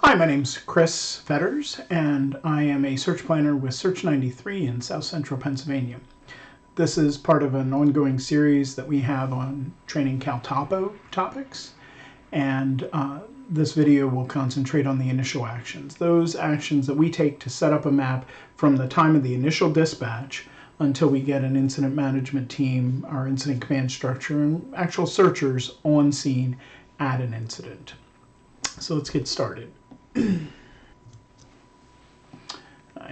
Hi, my name's Chris Fetters, and I am a search planner with Search 93 in South Central Pennsylvania. This is part of an ongoing series that we have on training Caltopo topics, and this video will concentrate on the initial actions, those actions that we take to set up a map from the time of the initial dispatch until we get an incident management team, our incident command structure, and actual searchers on scene at an incident. So let's get started.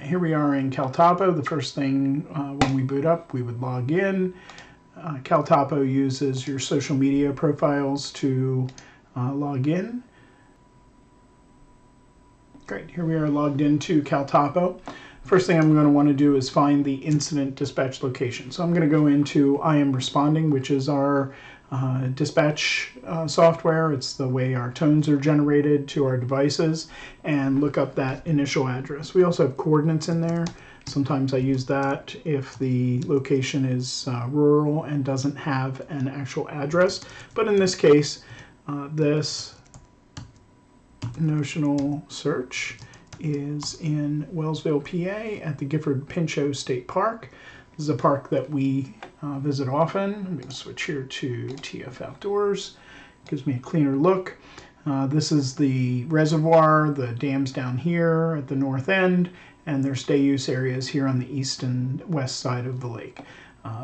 Here we are in Caltopo. The first thing when we boot up, we would log in. Caltopo uses your social media profiles to log in. Great, here we are logged into Caltopo. First thing I'm going to want to do is find the incident dispatch location. So I'm going to go into I Am Responding, which is our dispatch software. It's the way our tones are generated to our devices, and look up that initial address. We also have coordinates in there. Sometimes I use that if the location is rural and doesn't have an actual address. But in this case, this notional search is in Wellsville, PA at the Gifford Pinchot State Park. This is a park that we visit often. I'm going to switch here to TF Outdoors. Gives me a cleaner look. This is the reservoir. The dam's down here at the north end, and there's day use areas here on the east and west side of the lake.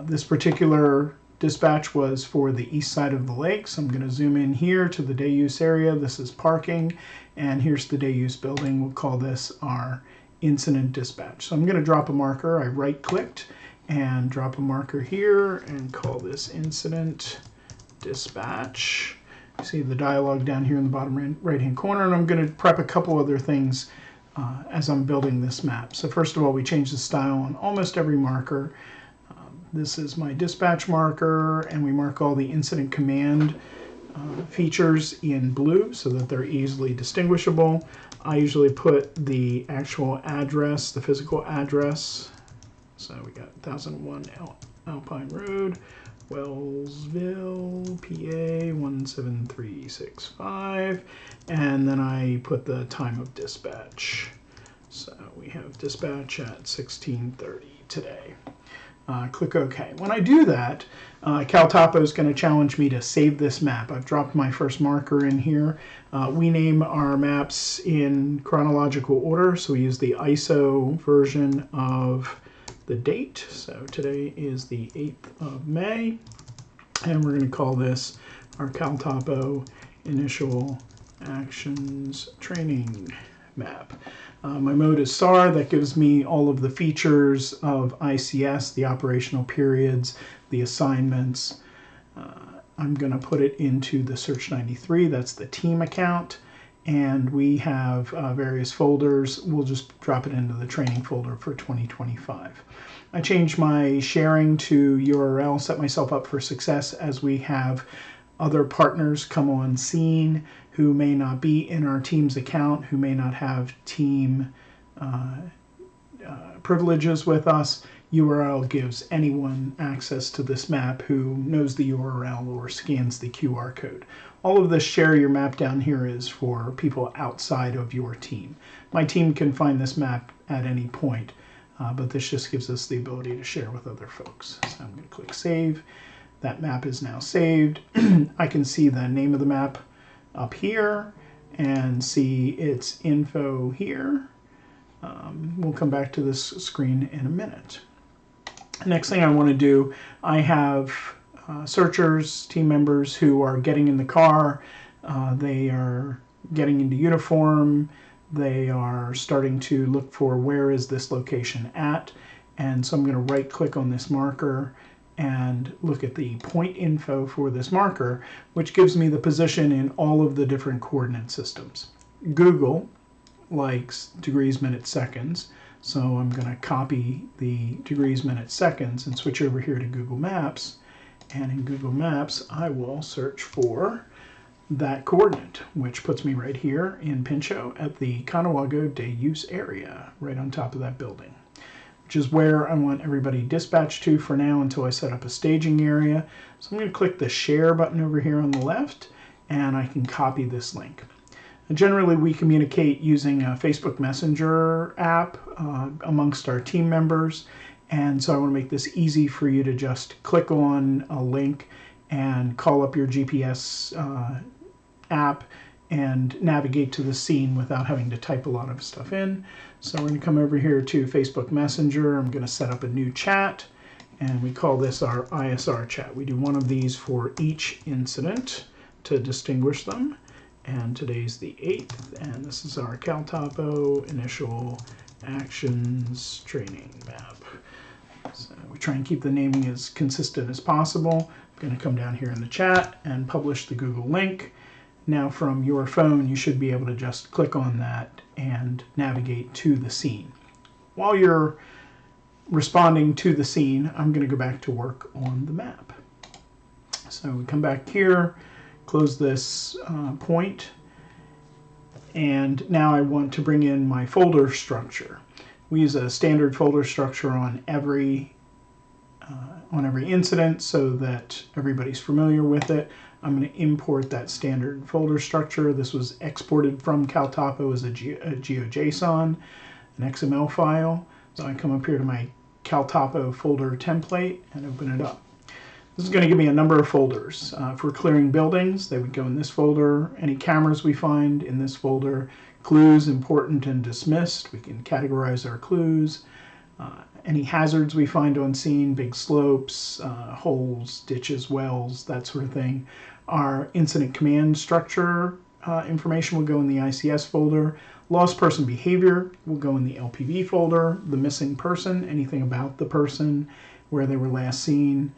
This particular dispatch was for the east side of the lake, so I'm going to zoom in here to the day use area. This is parking, and here's the day use building. We'll call this our incident dispatch. So I'm going to drop a marker. I right-clicked and drop a marker here and call this incident dispatch. You see the dialog down here in the bottom right-hand corner, and I'm going to prep a couple other things as I'm building this map. So first of all, we change the style on almost every marker. This is my dispatch marker, and we mark all the incident command features in blue so that they're easily distinguishable. I usually put the actual address, the physical address. So we got 1001 Alpine Road, Wellsville, PA 17365, and then I put the time of dispatch. So we have dispatch at 16:30 today. Click OK. When I do that, Caltopo is going to challenge me to save this map. I've dropped my first marker in here. We name our maps in chronological order, so we use the ISO version of the date. So today is the 8th of May, and we're going to call this our Caltopo Initial Actions Training Map. My mode is SAR. That gives me all of the features of ICS, the operational periods, the assignments. I'm going to put it into the Search 93. That's the team account. And we have various folders. We'll just drop it into the training folder for 2025. I changed my sharing to URL, set myself up for success as we have other partners come on scene who may not be in our team's account, who may not have team privileges with us. URL gives anyone access to this map who knows the URL or scans the QR code. All of this share your map down here is for people outside of your team. My team can find this map at any point, but this just gives us the ability to share with other folks. So I'm going to click Save. That map is now saved. I can see the name of the map up here and see its info here. We'll come back to this screen in a minute. Next thing I want to do, I have searchers, team members who are getting in the car. They are getting into uniform. They are starting to look for where is this location at. And so I'm going to right click on this marker and look at the point info for this marker, which gives me the position in all of the different coordinate systems. Google likes degrees, minutes, seconds, so I'm going to copy the degrees, minutes, seconds and switch over here to Google Maps. And in Google Maps, I will search for that coordinate, which puts me right here in Pinchot at the Conawago Day Use Area, right on top of that building, which is where I want everybody dispatched to for now until I set up a staging area. So I'm going to click the share button over here on the left, and I can copy this link. Generally, we communicate using a Facebook Messenger app amongst our team members. And so I want to make this easy for you to just click on a link and call up your GPS app and navigate to the scene without having to type a lot of stuff in. So we're going to come over here to Facebook Messenger. I'm going to set up a new chat, and we call this our ISR chat. We do one of these for each incident to distinguish them. And today's the 8th, and this is our Caltopo initial actions training map. So we try and keep the naming as consistent as possible. I'm going to come down here in the chat and publish the Google link. Now from your phone, you should be able to just click on that and navigate to the scene. While you're responding to the scene, I'm going to go back to work on the map. So we come back here, close this point, and now I want to bring in my folder structure. We use a standard folder structure on every incident so that everybody's familiar with it. I'm going to import that standard folder structure. This was exported from Caltopo as a GeoJSON, an XML file. So I come up here to my Caltopo folder template and open it up. This is going to give me a number of folders. If we're clearing buildings, they would go in this folder. Any cameras we find in this folder. Clues, important and dismissed. We can categorize our clues. Any hazards we find on scene, big slopes, holes, ditches, wells, that sort of thing. Our incident command structure information will go in the ICS folder. Lost person behavior will go in the LPB folder. The missing person, anything about the person, where they were last seen.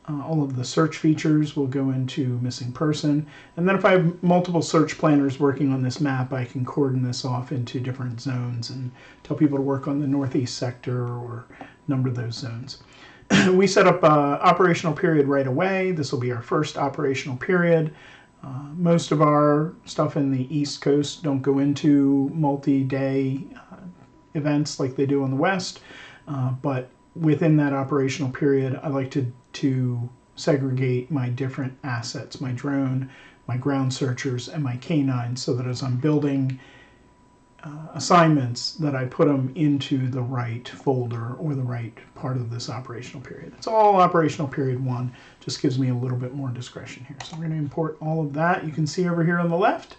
All of the search features will go into missing person. And then if I have multiple search planners working on this map, I can cordon this off into different zones and tell people to work on the northeast sector or number those zones. We set up operational period right away. This will be our first operational period. Most of our stuff in the East Coast don't go into multi-day events like they do on the West, but within that operational period, I like to segregate my different assets, my drone, my ground searchers, and my canine, so that as I'm building assignments, that I put them into the right folder or the right part of this operational period. It's all operational period 1, just gives me a little bit more discretion here. So I'm going to import all of that. You can see over here on the left,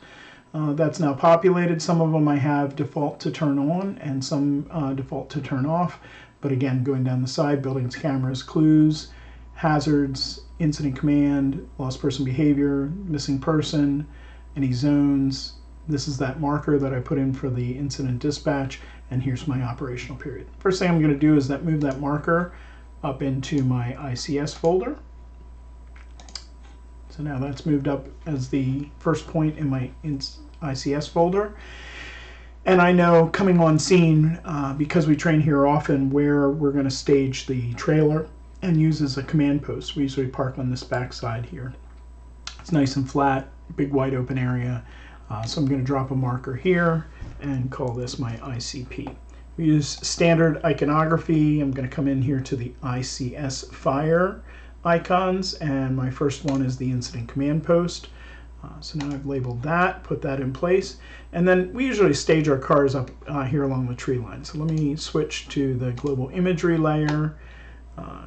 that's now populated. Some of them I have default to turn on and some default to turn off. But again, going down the side, buildings, cameras, clues, hazards, incident command, lost person behavior, missing person, any zones. This is that marker that I put in for the incident dispatch, and here's my operational period. First thing I'm going to do is move that marker up into my ICS folder. So now that's moved up as the first point in my ICS folder. And I know coming on scene, because we train here often, where we're going to stage the trailer and use as a command post. We usually park on this backside here. It's nice and flat, big wide open area. So I'm going to drop a marker here and call this my ICP. We use standard iconography. I'm going to come in here to the ICS fire icons, and my first one is the incident command post. So now I've labeled that, put that in place, and then we usually stage our cars up here along the tree line. So let me switch to the global imagery layer,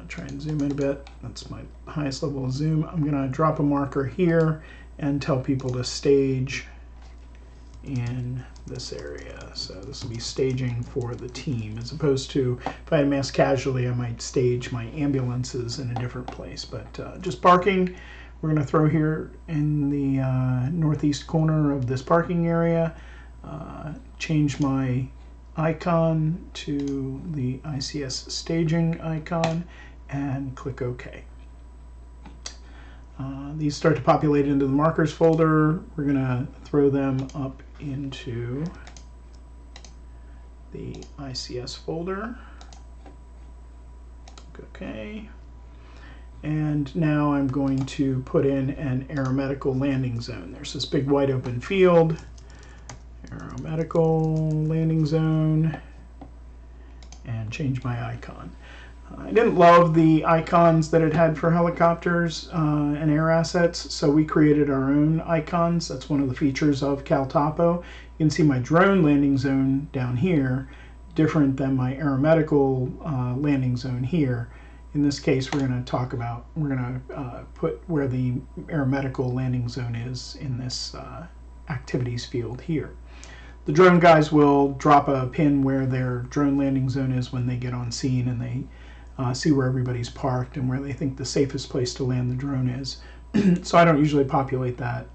try and zoom in a bit. That's my highest level of zoom. I'm going to drop a marker here and tell people to stage in this area. So this will be staging for the team, as opposed to if I had mass casualty, I might stage my ambulances in a different place. But just parking, we're going to throw here in the northeast corner of this parking area, change my icon to the ICS staging icon, and click OK. These start to populate into the markers folder. We're going to throw them up into the ICS folder. OK. And now I'm going to put in an aeromedical landing zone. There's this big wide open field. Aeromedical landing zone. And change my icon. I didn't love the icons that it had for helicopters and air assets, so we created our own icons. That's one of the features of Caltopo. You can see my drone landing zone down here, different than my aeromedical landing zone here. In this case, we're going to put where the aeromedical landing zone is in this activities field here. The drone guys will drop a pin where their drone landing zone is when they get on scene, and they see where everybody's parked and where they think the safest place to land the drone is. So I don't usually populate that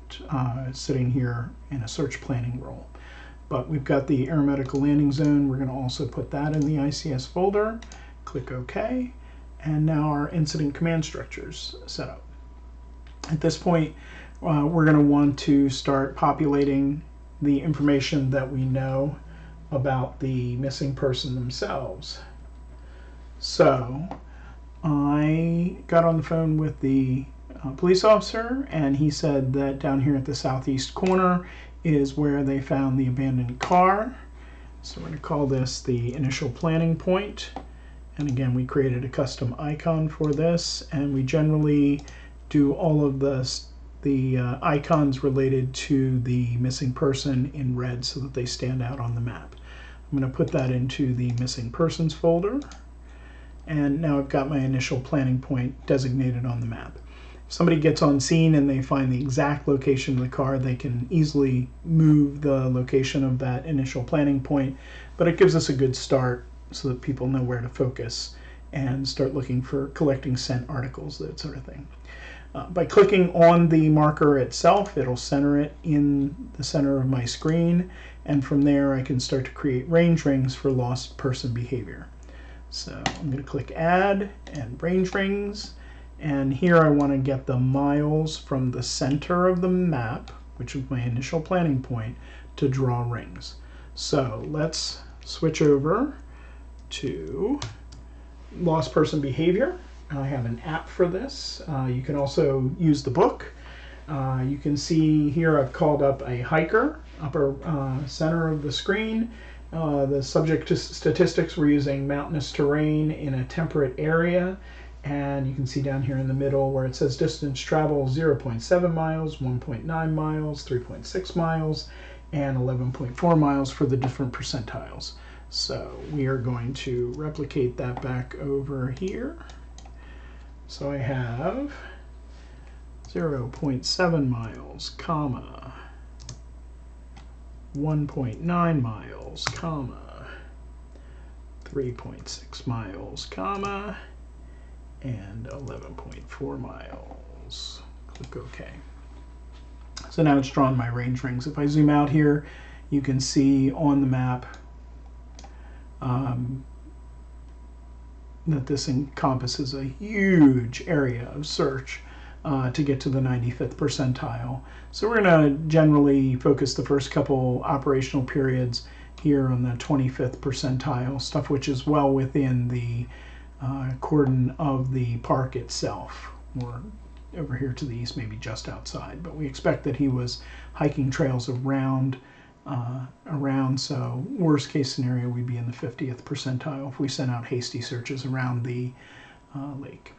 sitting here in a search planning role. But we've got the aeromedical landing zone. We're going to also put that in the ICS folder. Click OK. And now our incident command structure's set up. At this point, we're going to want to start populating the information that we know about the missing person themselves. So I got on the phone with the police officer, and he said that down here at the southeast corner is where they found the abandoned car. So we're going to call this the initial planning point. And again, we created a custom icon for this, and we generally do all of the icons related to the missing person in red so that they stand out on the map. I'm going to put that into the missing persons folder. And now I've got my initial planning point designated on the map. If somebody gets on scene and they find the exact location of the car, they can easily move the location of that initial planning point, but it gives us a good start so that people know where to focus and start looking for collecting scent articles, that sort of thing. By clicking on the marker itself, it'll center it in the center of my screen, and from there I can start to create range rings for lost person behavior. So I'm going to click Add and Range Rings, and here I want to get the miles from the center of the map, which is my initial planning point, to draw rings. So let's switch over to lost person behavior. I have an app for this. You can also use the book. You can see here I've called up a hiker, upper center of the screen. The subject to statistics, we're using mountainous terrain in a temperate area, and you can see down here in the middle where it says distance travel 0.7 miles, 1.9 miles, 3.6 miles, and 11.4 miles for the different percentiles. So we are going to replicate that back over here. So I have 0.7 miles, comma, 1.9 miles, comma, 3.6 miles, comma, and 11.4 miles. Click OK. So now it's drawn my range rings. If I zoom out here, you can see on the map that this encompasses a huge area of search to get to the 95th percentile. So we're going to generally focus the first couple operational periods here on the 25th percentile, stuff which is well within the cordon of the park itself, or over here to the east, maybe just outside. But we expect that he was hiking trails around, so worst case scenario, we'd be in the 50th percentile if we sent out hasty searches around the lake.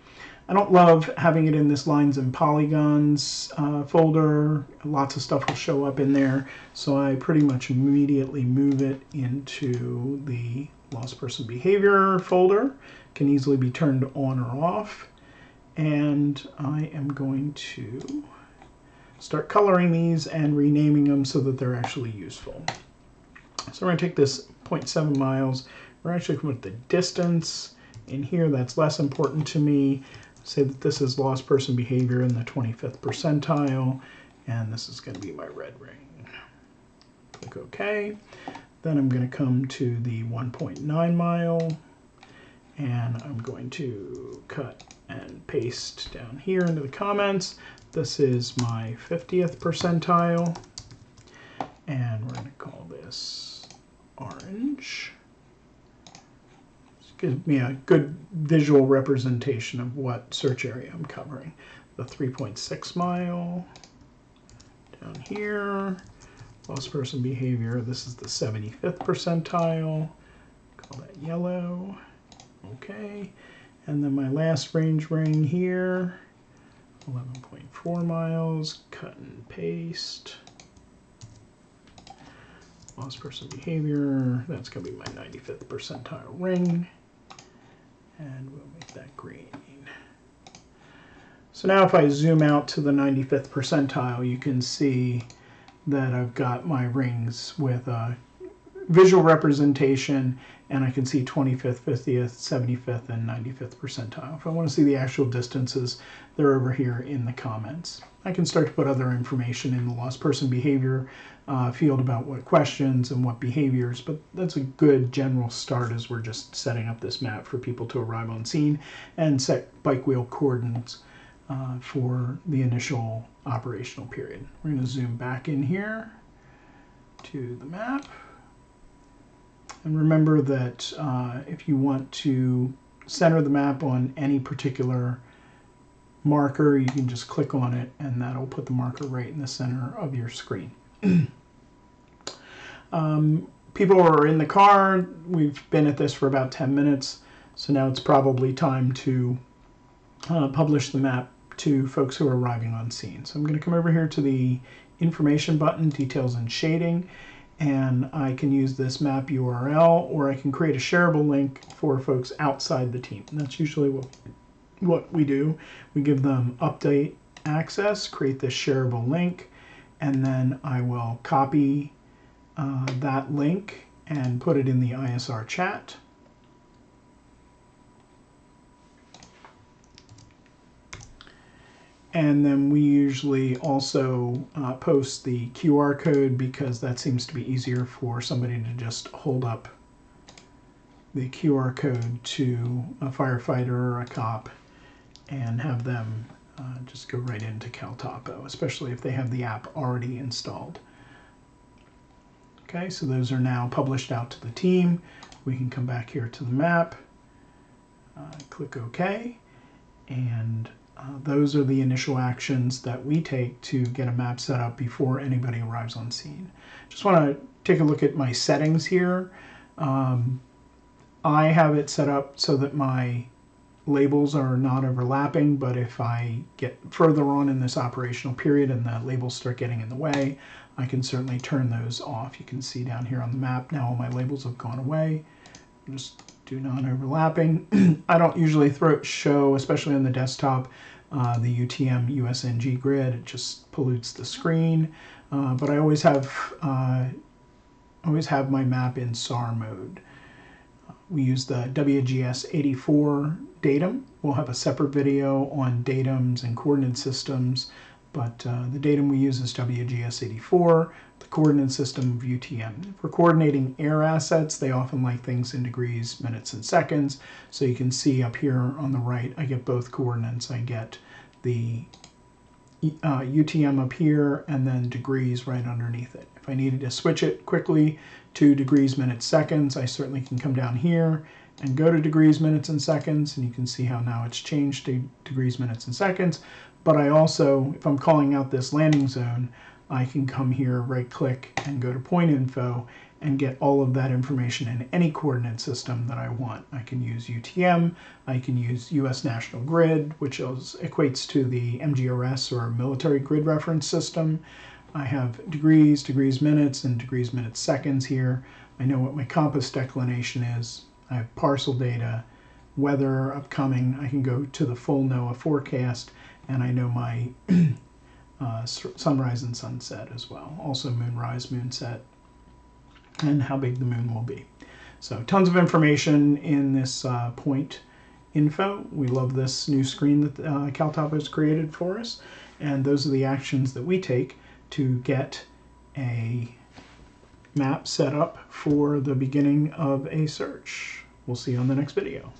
I don't love having it in this lines and polygons folder. Lots of stuff will show up in there, so I pretty much immediately move it into the lost person behavior folder. Can easily be turned on or off, and I am going to start coloring these and renaming them so that they're actually useful. So we're going to take this 0.7 miles. We're actually going to put the distance in here. That's less important to me. Say that this is lost person behavior in the 25th percentile, and this is going to be my red ring. Click OK. Then I'm going to come to the 1.9 mile, and I'm going to cut and paste down here into the comments. This is my 50th percentile, and we're going to call this orange. Gives me a good visual representation of what search area I'm covering. The 3.6 mile down here, lost person behavior. This is the 75th percentile. Call that yellow. Okay. And then my last range ring here, 11.4 miles, cut and paste. Lost person behavior, that's going to be my 95th percentile ring. And we'll make that green. So now if I zoom out to the 95th percentile, you can see that I've got my rings with a visual representation, and I can see 25th, 50th, 75th, and 95th percentile. If I want to see the actual distances, they're over here in the comments. I can start to put other information in the lost person behavior field about what questions and what behaviors, but that's a good general start as we're just setting up this map for people to arrive on scene and set bike wheel coordinates for the initial operational period. We're going to zoom back in here to the map. And remember that if you want to center the map on any particular marker, you can just click on it and that'll put the marker right in the center of your screen. People are in the car. We've been at this for about 10 minutes, so now it's probably time to publish the map to folks who are arriving on scene. So I'm going to come over here to the information button, details and shading, and I can use this map URL, or I can create a shareable link for folks outside the team. And that's usually what we do. We give them update access, create this shareable link, and then I will copy that link and put it in the ISR chat. And then we usually also post the QR code because that seems to be easier for somebody to just hold up the QR code to a firefighter or a cop and have them just go right into Caltopo, especially if they have the app already installed. Okay, so those are now published out to the team. We can come back here to the map, click OK, and those are the initial actions that we take to get a map set up before anybody arrives on scene. Just want to take a look at my settings here. I have it set up so that my labels are not overlapping, but if I get further on in this operational period and the labels start getting in the way, I can certainly turn those off. You can see down here on the map now all my labels have gone away. Just do non-overlapping. I don't usually show, especially on the desktop, the UTM USNG grid. It just pollutes the screen. But I always have my map in SAR mode. We use the WGS84 datum. We'll have a separate video on datums and coordinate systems, but the datum we use is WGS84, the coordinate system of UTM. For coordinating air assets, they often like things in degrees, minutes, and seconds. So you can see up here on the right, I get both coordinates. I get the UTM up here and then degrees right underneath it. If I needed to switch it quickly to degrees, minutes, seconds, I certainly can come down here and go to degrees, minutes, and seconds, and you can see how now it's changed to degrees, minutes, and seconds. But I also, if I'm calling out this landing zone, I can come here, right click, and go to point info and get all of that information in any coordinate system that I want. I can use UTM, I can use US National Grid, which equates to the MGRS or military grid reference system. I have degrees, degrees minutes, and degrees minutes seconds here. I know what my compass declination is. I have parcel data, weather, upcoming. I can go to the full NOAA forecast, and I know my sunrise and sunset as well. Also moonrise, moonset, and how big the moon will be. So tons of information in this point info. We love this new screen that Caltopo has created for us, and those are the actions that we take to get a map set up for the beginning of a search. We'll see you on the next video.